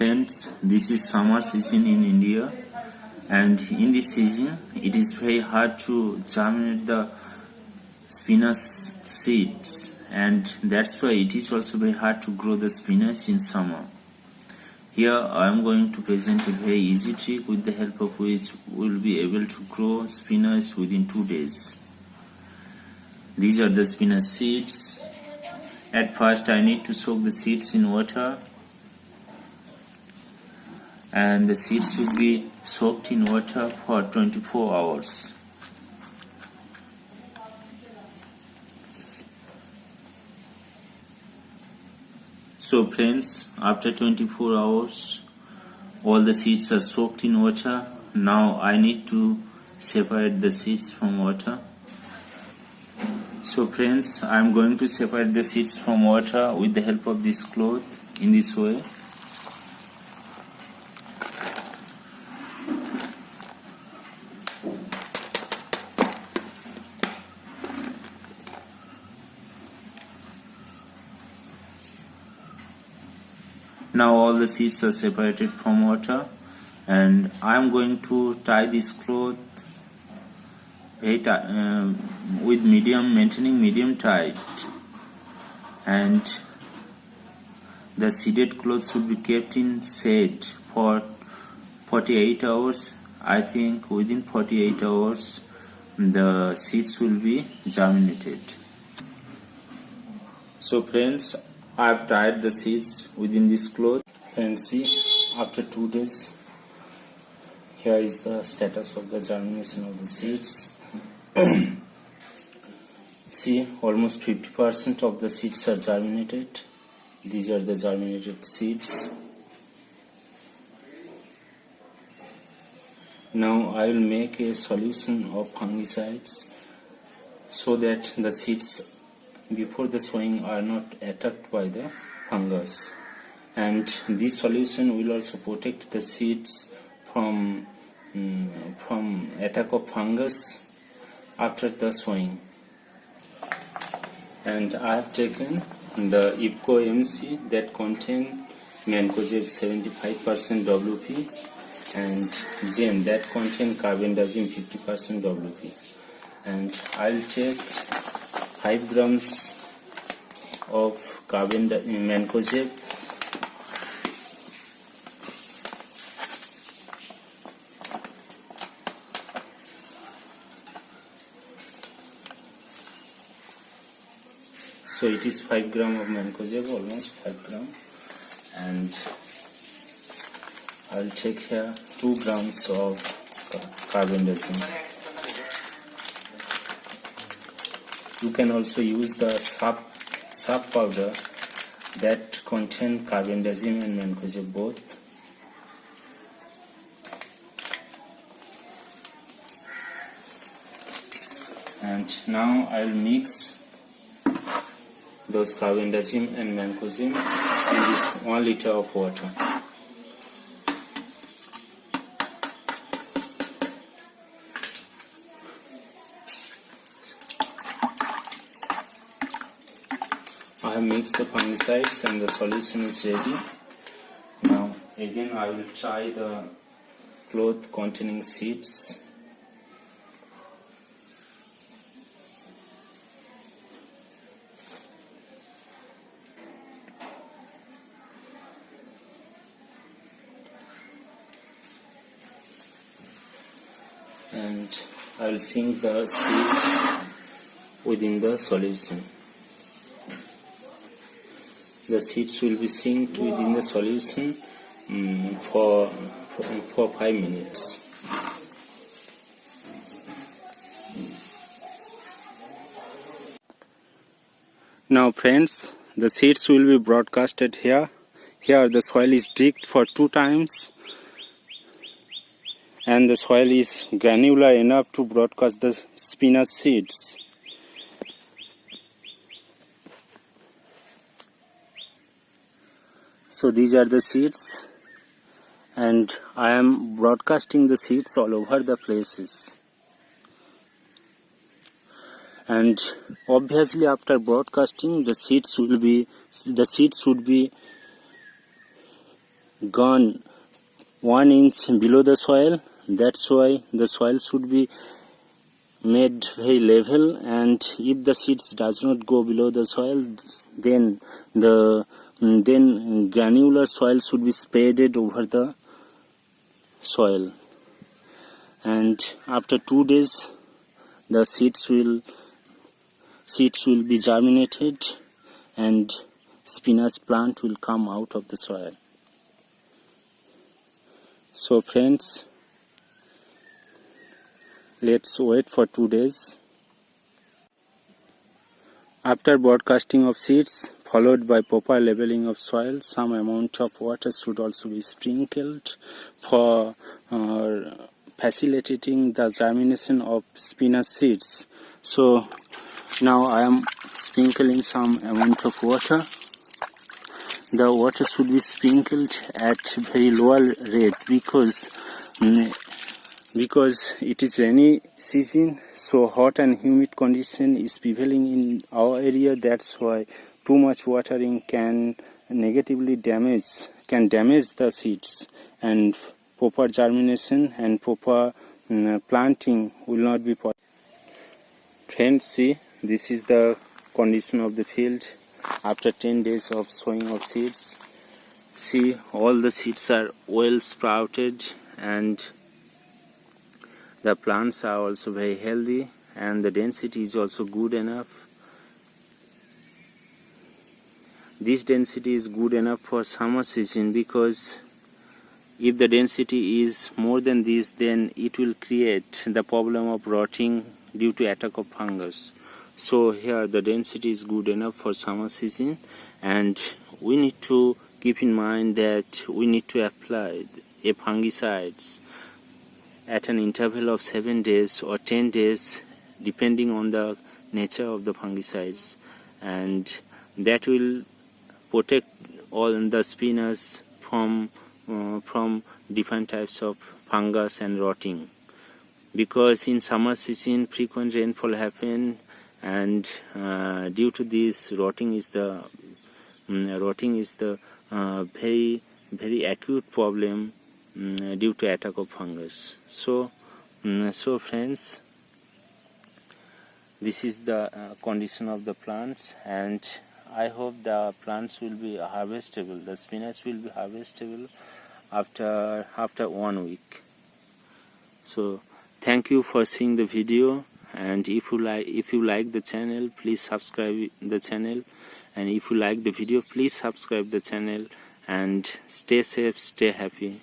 Friends, this is summer season in India, and in this season it is very hard to germinate the spinach seeds, and that's why it is also very hard to grow the spinach in summer. Here I am going to present a very easy trick with the help of which we will be able to grow spinach within 2 days. These are the spinach seeds. At first I need to soak the seeds in water, and the seeds should be soaked in water for 24 hours. So friends, after 24 hours all the seeds are soaked in water. Now I need to separate the seeds from water. So friends, I am going to separate the seeds from water with the help of this cloth in this way. Now all the seeds are separated from water, and I am going to tie this cloth with maintaining medium tight, and the seeded cloth should be kept in shade for 48 hours. I think within 48 hours the seeds will be germinated. So friends, I have tied the seeds within this cloth, and see, after 2 days here is the status of the germination of the seeds. See, almost 50% of the seeds are germinated. These are the germinated seeds. Now I will make a solution of fungicides so that the seeds before the sowing are not attacked by the fungus, and this solution will also protect the seeds from attack of fungus after the sowing. And I have taken the IPCO MC that contain mancozeb 75% WP and Zen that contain carbendazim 50% WP, and I'll take 5 grams of mancozeb, so it is 5 gram of mancozeb, almost 5 gram, and I'll take here 2 grams of carbendazim. You can also use the sap powder that contain carbendazim and mancozeb both. And now I will mix those carbendazim and mancozeb in this 1 liter of water. I have mixed the fungicides and the solution is ready. Now again I will try the cloth containing seeds. And I will sink the seeds within the solution. The seeds will be synced within the solution for 5 minutes. Now friends, the seeds will be broadcasted here. Here the soil is digged for 2 times, and the soil is granular enough to broadcast the spinach seeds. So these are the seeds, and I am broadcasting the seeds all over the places. And obviously after broadcasting the seeds would be gone 1 inch below the soil. That's why the soil should be made very level, and if the seeds does not go below the soil, then granular soil should be spreaded over the soil. And after 2 days the seeds will be germinated and spinach plant will come out of the soil. So friends, let's wait for 2 days. After broadcasting of seeds, followed by proper leveling of soil, some amount of water should also be sprinkled for facilitating the germination of spinach seeds. So now I am sprinkling some amount of water. The water should be sprinkled at very lower rate because it is rainy season, so hot and humid condition is prevailing in our area. That's why too much watering can damage the seeds, and proper germination and proper planting will not be possible. Friends, see, this is the condition of the field after 10 days of sowing of seeds. See, all the seeds are well sprouted and the plants are also very healthy, and the density is also good enough. This density is good enough for summer season, because if the density is more than this, then it will create the problem of rotting due to attack of fungus. So here the density is good enough for summer season, and we need to keep in mind that we need to apply a fungicides at an interval of 7 days or 10 days, depending on the nature of the fungicides, and that will protect all the spinach from different types of fungus and rotting. Because in summer season frequent rainfall happen, and due to this rotting is the very acute problem due to attack of fungus. So friends, this is the condition of the plants, and I hope the plants will be harvestable. The spinach will be harvestable after 1 week. So thank you for seeing the video, and if you like the channel, please subscribe the channel, and if you like the video, please subscribe the channel, and stay safe, stay happy.